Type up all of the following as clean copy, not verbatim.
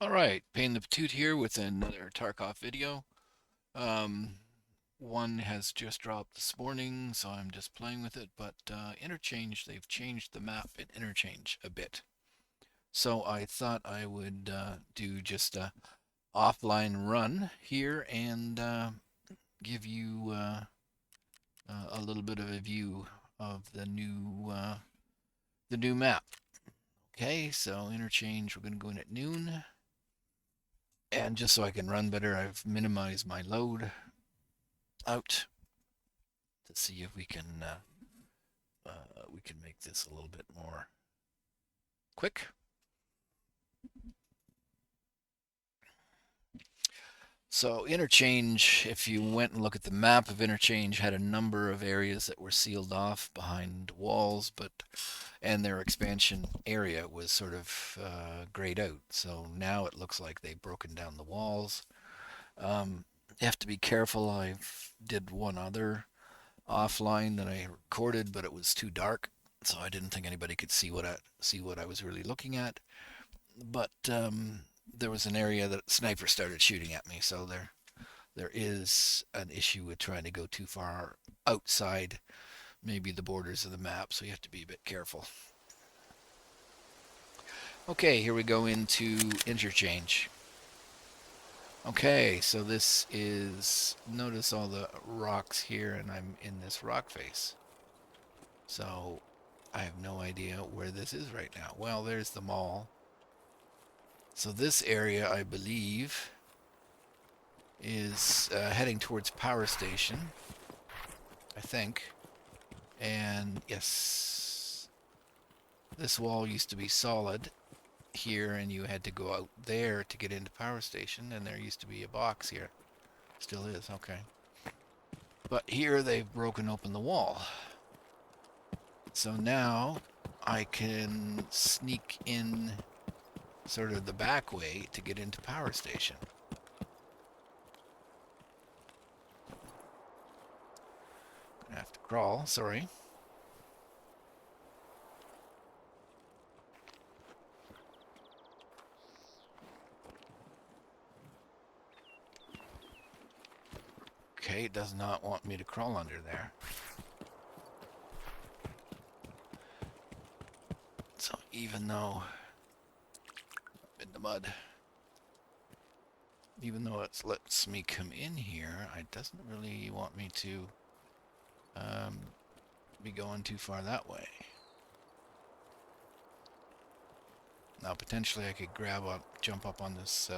All right, Payne the Patoot here with another Tarkov video. Um, One has just dropped this morning, so I'm just playing with it, but Interchange, they've changed the map in Interchange a bit. So I thought I would do just a offline run here and give you a little bit of a view of the new map. Okay, so Interchange, we're going to go in at noon. And just so I can run better, I've minimized my load out to see if we can make this a little bit more quick. So Interchange, if you went and look at the map of Interchange, had a number of areas that were sealed off behind walls, and their expansion area was sort of grayed out. So now it looks like they've broken down the walls. You have to be careful. I did one other offline that I recorded, but it was too dark, so I didn't think anybody could see what I was really looking at. But there was an area that snipers started shooting at me, so there is an issue with trying to go too far outside maybe the borders of the map, so you have to be a bit careful. Okay, here we go into Interchange. Okay, so this is, notice all the rocks here, and I'm in this rock face. So I have no idea where this is right now. Well, there's the mall. So this area, I believe, is heading towards Power Station, I think. And yes, this wall used to be solid here, and you had to go out there to get into Power Station, and there used to be a box here. Still is, okay. But here they've broken open the wall. So now I can sneak in sort of the back way to get into Power Station. Gonna have to crawl, sorry. Okay, it does not want me to crawl under there. So even though I'm in the mud, even though it lets me come in here, it doesn't really want me to be going too far that way. Now potentially I could jump up on this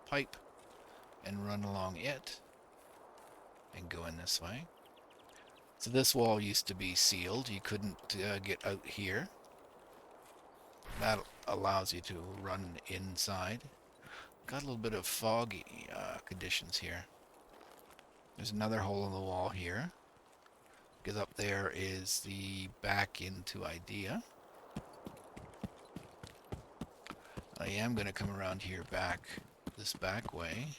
pipe and run along it and go in this way. So this wall used to be sealed. You couldn't get out here. That allows you to run inside. Got a little bit of foggy conditions here. There's another hole in the wall here. Because up there is the back into Idea. I am going to come around here this back way.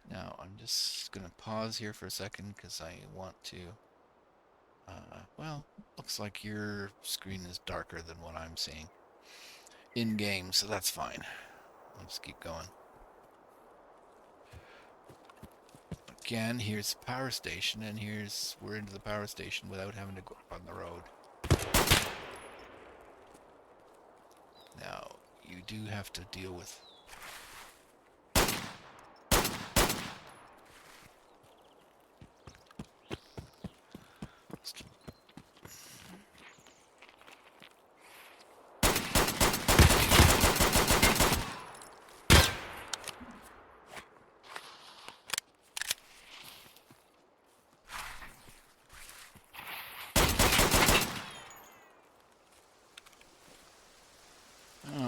Now I'm just going to pause here for a second because I want to, well, looks like your screen is darker than what I'm seeing in game, so that's fine. Let's keep going. Again, here's the power station, and we're into the power station without having to go up on the road. Now, you do have to deal with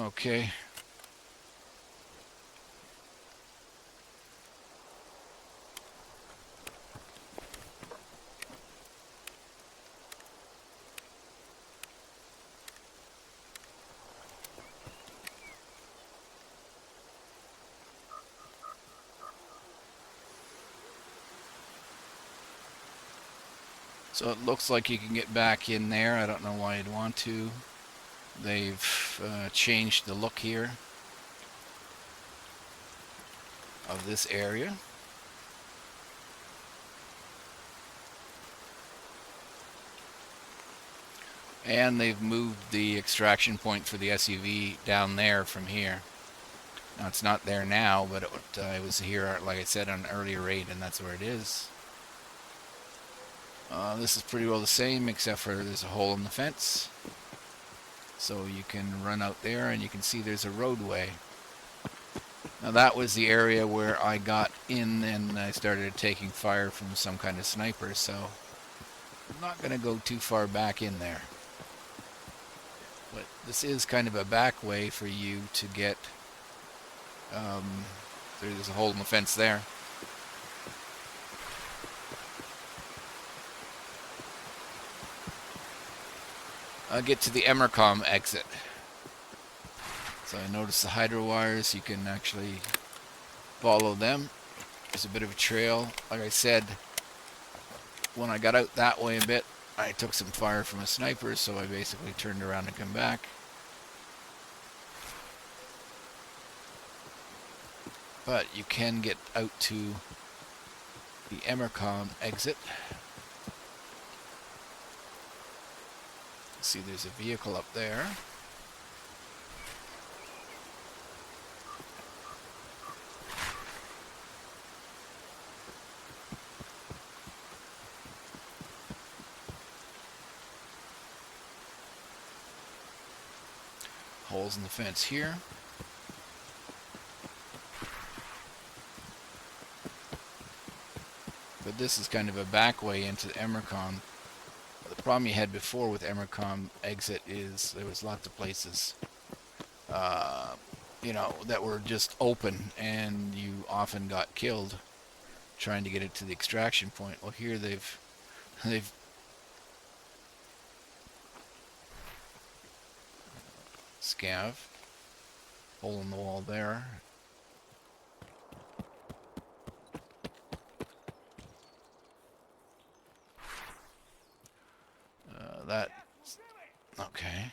okay. So it looks like you can get back in there. I don't know why you'd want to. They've changed the look here of this area. And they've moved the extraction point for the SUV down there from here. Now, it's not there now, but it was here, like I said, on an earlier raid, and that's where it is. This is pretty well the same, except for there's a hole in the fence. So you can run out there, and you can see there's a roadway. Now, that was the area where I got in, and I started taking fire from some kind of sniper, so I'm not going to go too far back in there. But this is kind of a back way for you to get... there's a hole in the fence there. I'll get to the Emercom exit. So I noticed the hydro wires. You can actually follow them. There's a bit of a trail. Like I said, when I got out that way a bit, I took some fire from a sniper, so I basically turned around and come back. But you can get out to the Emercom exit. See, there's a vehicle up there. Holes in the fence here. But this is kind of a back way into the Emercom. The problem you had before with Emercom exit is there was lots of places, you know, that were just open, and you often got killed trying to get it to the extraction point. Well, here they've scav, hole in the wall there. That okay.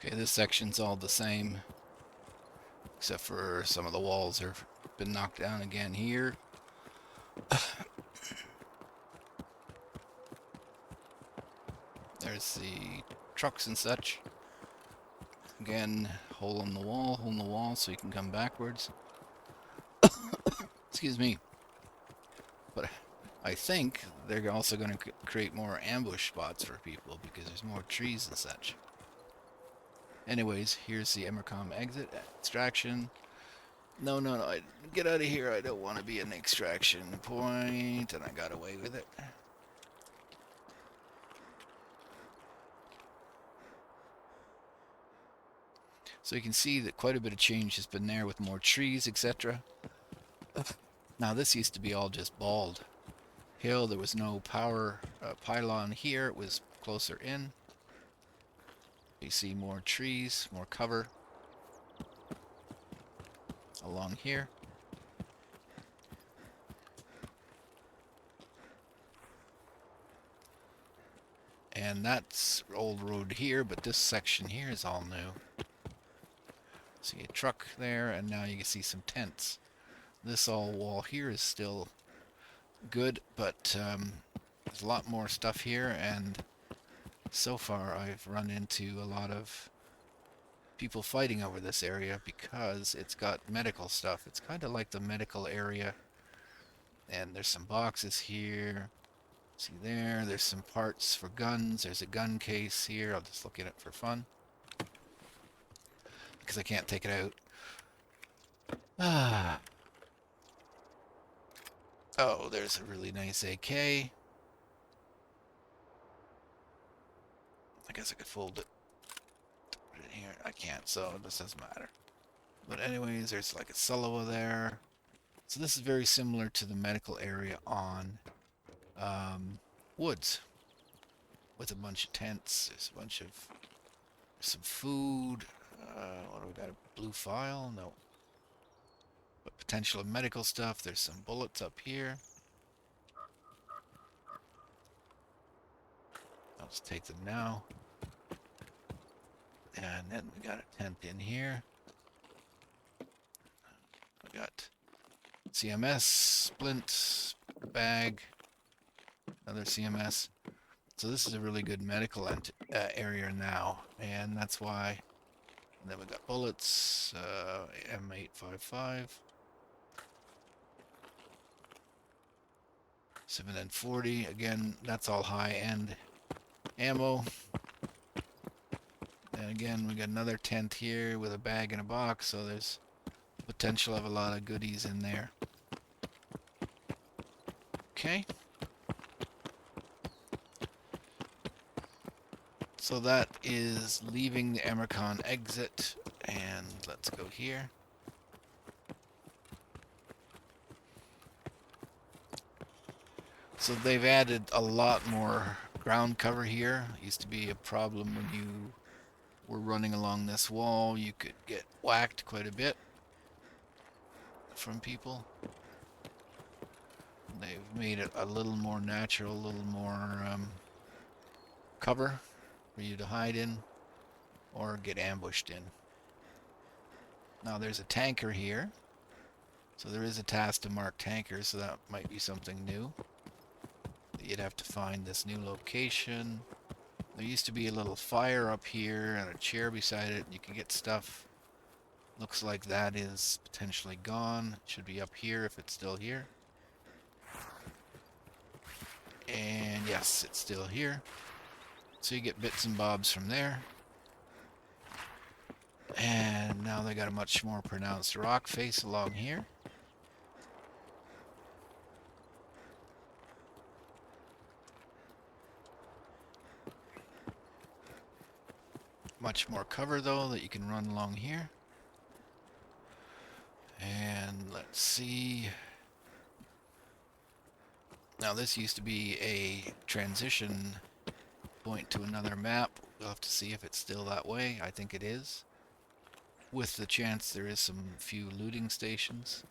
Okay, this section's all the same, except for some of the walls have been knocked down again here. There's the trucks and such. Again, hole in the wall, so you can come backwards. Excuse me. But I think they're also going to create more ambush spots for people because there's more trees and such. Anyways, here's the Emercom exit, extraction. No, get out of here. I don't want to be an extraction point, and I got away with it. So you can see that quite a bit of change has been there with more trees, etc. Now this used to be all just bald hill. There was no power pylon here. It was closer in. You see more trees, more cover along here. And that's old road here, but this section here is all new. See a truck there, and now you can see some tents. This all wall here is still good, but there's a lot more stuff here, and so far I've run into a lot of people fighting over this area because it's got medical stuff. It's kind of like the medical area. And there's some boxes here. See there, there's some parts for guns. There's a gun case here. I'll just look at it for fun because I can't take it out. Ah. Oh, there's a really nice AK. I guess I could fold it. Put it in here. I can't, so this doesn't matter. But anyways, there's like a silo there. So this is very similar to the medical area on Woods, with a bunch of tents. There's a bunch of some food. What do we got? A blue file? No. But potential of medical stuff. There's some bullets up here. I'll just take them now. And then we got a tent in here. We got CMS, splint, bag, another CMS. So this is a really good medical area now, and that's why. And then we got bullets, M855, 7N40. Again, that's all high-end ammo. And again, we got another tent here with a bag and a box, so there's potential of a lot of goodies in there. Okay. So that is leaving the Emercon exit, and let's go here. So they've added a lot more ground cover here. It used to be a problem when you were running along this wall. You could get whacked quite a bit from people. They've made it a little more natural, a little more cover for you to hide in or get ambushed in. Now there's a tanker here. So there is a task to mark tankers, so that might be something new. You'd have to find this new location. There used to be a little fire up here and a chair beside it. You can get stuff. Looks like that is potentially gone. It should be up here if it's still here. And yes, it's still here. So you get bits and bobs from there. And now they got a much more pronounced rock face along here. Much more cover though that you can run along here. And let's see. Now this used to be a transition point to another map. We'll have to see if it's still that way. I think it is. With the chance there is some few looting stations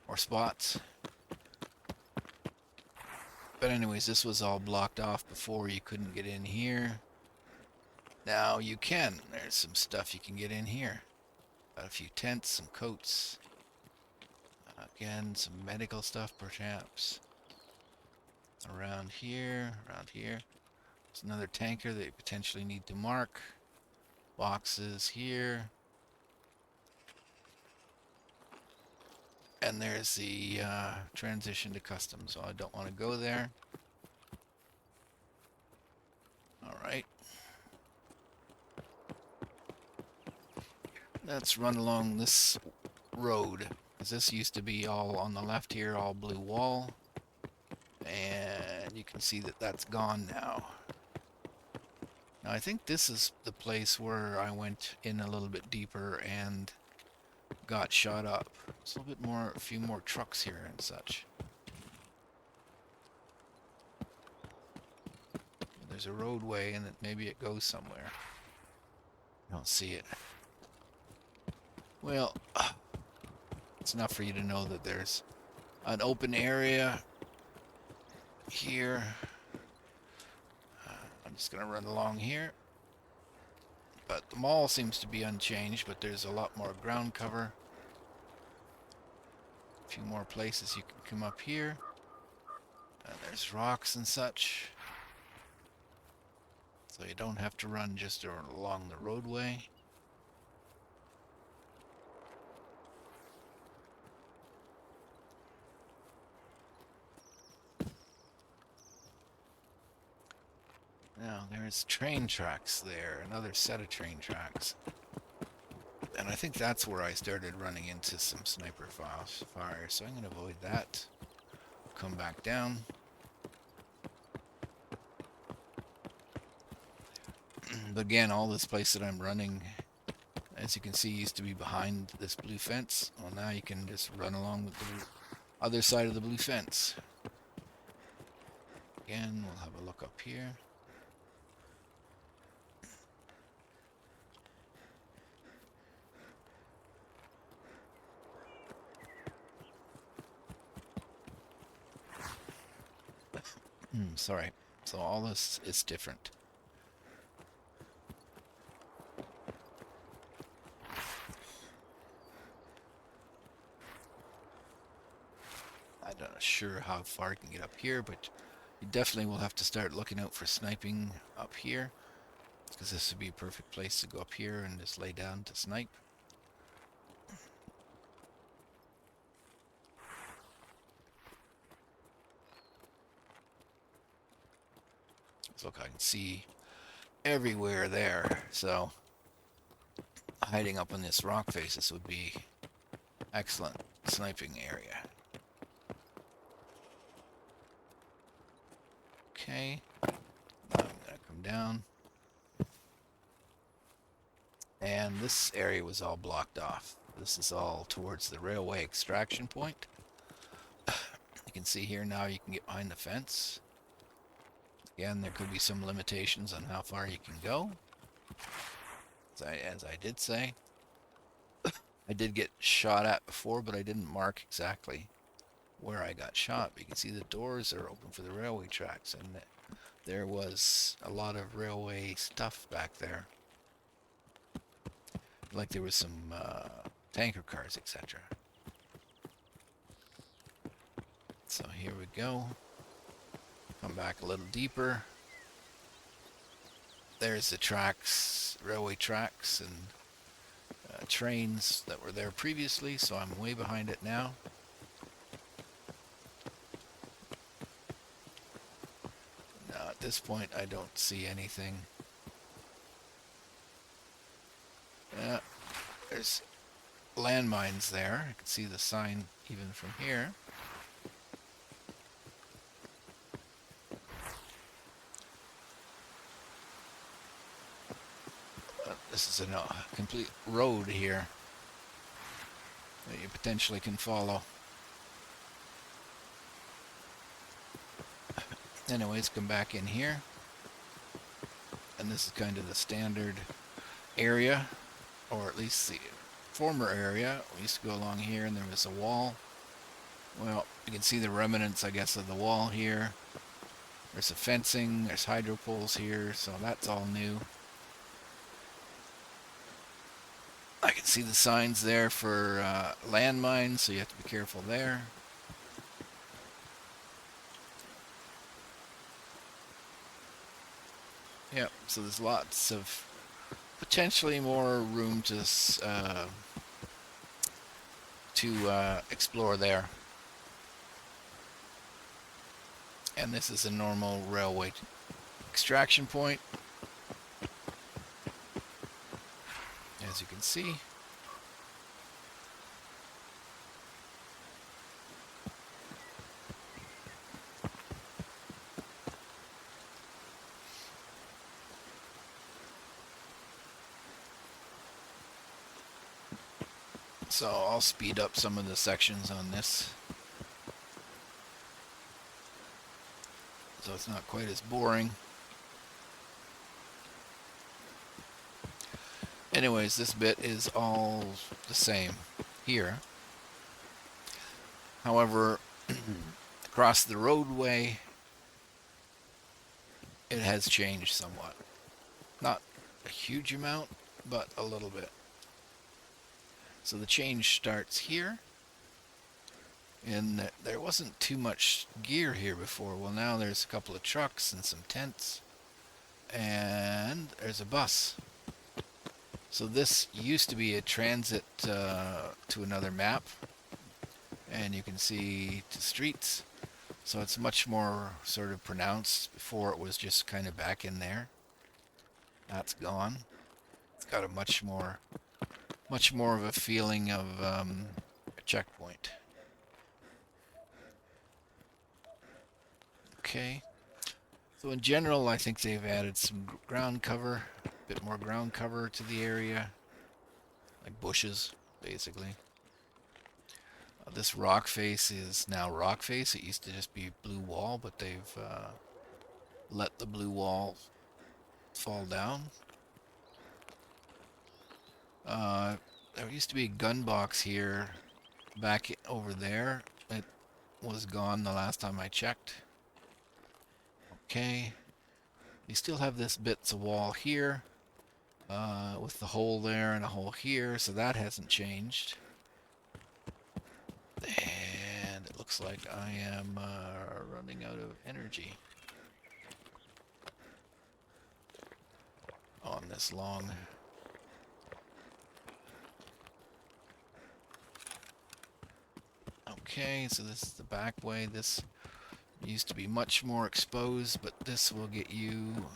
or spots. But anyways, this was all blocked off before. You couldn't get in here. Now you can. There's some stuff you can get in here. Got a few tents, some coats. Again, some medical stuff perhaps. Around here, around here. There's another tanker that you potentially need to mark. Boxes here. And there's the transition to custom, so I don't want to go there. Alright. Let's run along this road, because this used to be all on the left here, all blue wall. And you can see that that's gone now. Now I think this is the place where I went in a little bit deeper and got shot up. There's a little bit more, a few more trucks here and such. There's a roadway and maybe it goes somewhere. I don't see it. Well, it's enough for you to know that there's an open area here. I'm just going to run along here. But the mall seems to be unchanged, but there's a lot more ground cover. A few more places you can come up here. And there's rocks and such. So you don't have to run just along the roadway. There's train tracks there, another set of train tracks. And I think that's where I started running into some sniper fire, so I'm going to avoid that. Come back down. But again, all this place that I'm running, as you can see, used to be behind this blue fence. Well, now you can just run along with the other side of the blue fence. Again, we'll have a look up here. Sorry. So all this is different. I'm not sure how far I can get up here, but you definitely will have to start looking out for sniping up here, because this would be a perfect place to go up here and just lay down to snipe. So look, I can see everywhere there, so hiding up on this rock face, this would be excellent sniping area. Okay, now I'm gonna come down, and this area was all blocked off. This is all towards the railway extraction point. You can see here now you can get behind the fence. Again, there could be some limitations on how far you can go. As I did say, I did get shot at before, but I didn't mark exactly where I got shot. But you can see the doors are open for the railway tracks, and there was a lot of railway stuff back there. Like there was some tanker cars, etc. So here we go. Come back a little deeper. There's the tracks, railway tracks, and trains that were there previously, so I'm way behind it now. Now at this point I don't see anything. There's landmines there. I can see the sign even from here. This is a complete road here that you potentially can follow. Anyways, come back in here. And this is kind of the standard area, or at least the former area. We used to go along here and there was a wall. Well, you can see the remnants, I guess, of the wall here. There's a fencing, there's hydro poles here, so that's all new. I can see the signs there for landmines, so you have to be careful there. Yep, so there's lots of potentially more room to explore there. And this is a normal railway extraction point, as you can see. So I'll speed up some of the sections on this, so it's not quite as boring. Anyways, this bit is all the same here. However, across the roadway, it has changed somewhat. Not a huge amount, but a little bit. So the change starts here. And there wasn't too much gear here before. Well, now there's a couple of trucks and some tents. And there's a bus. So this used to be a transit to another map. And you can see the streets. So it's much more sort of pronounced. Before it was just kind of back in there. That's gone. It's got a much more of a feeling of a checkpoint. Okay. So in general, I think they've added some ground cover, a bit more ground cover to the area, like bushes, basically. This rock face is now rock face. It used to just be blue wall, but they've let the blue wall fall down. There used to be a gun box here, back over there. It was gone the last time I checked. Okay. You still have this bits of wall here, with the hole there and a hole here, so that hasn't changed. And it looks like I am running out of energy on this long. Okay, so this is the back way. This used to be much more exposed, but this will get you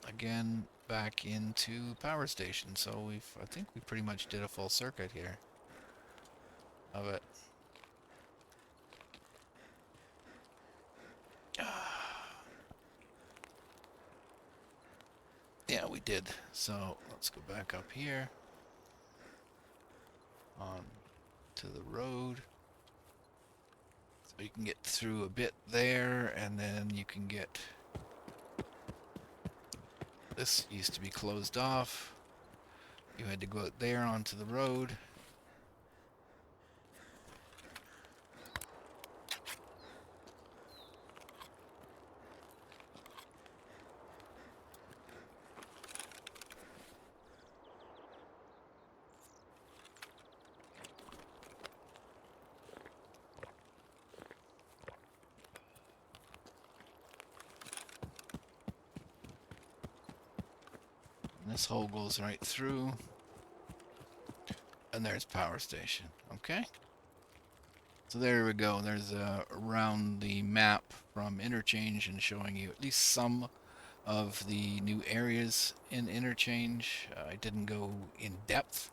again back into power station. So I think we pretty much did a full circuit here of it. Yeah, we did. So let's go back up here on to the road. So you can get through a bit there, and then you can get... This used to be closed off. You had to go out there onto the road. And this hole goes right through. And there's power station. Okay. So there we go. There's around the map from Interchange and showing you at least some of the new areas in Interchange. I didn't go in depth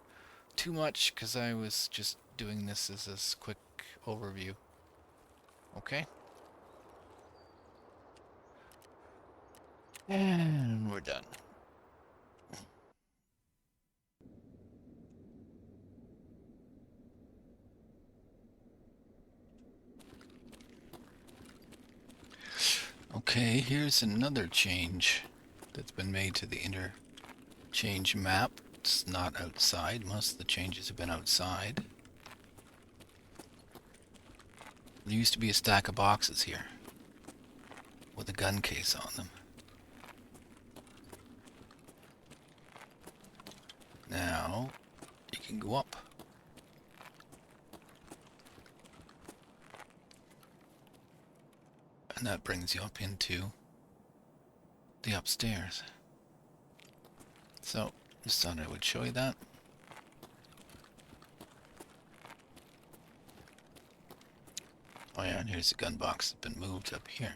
too much because I was just doing this as a quick overview. Okay. And we're done. Okay, here's another change that's been made to the Interchange map. It's not outside. Most of the changes have been outside. There used to be a stack of boxes here with a gun case on them. Now you can go up. And that brings you up into the upstairs. So, just thought I would show you that. Oh yeah, and here's the gun box that's been moved up here.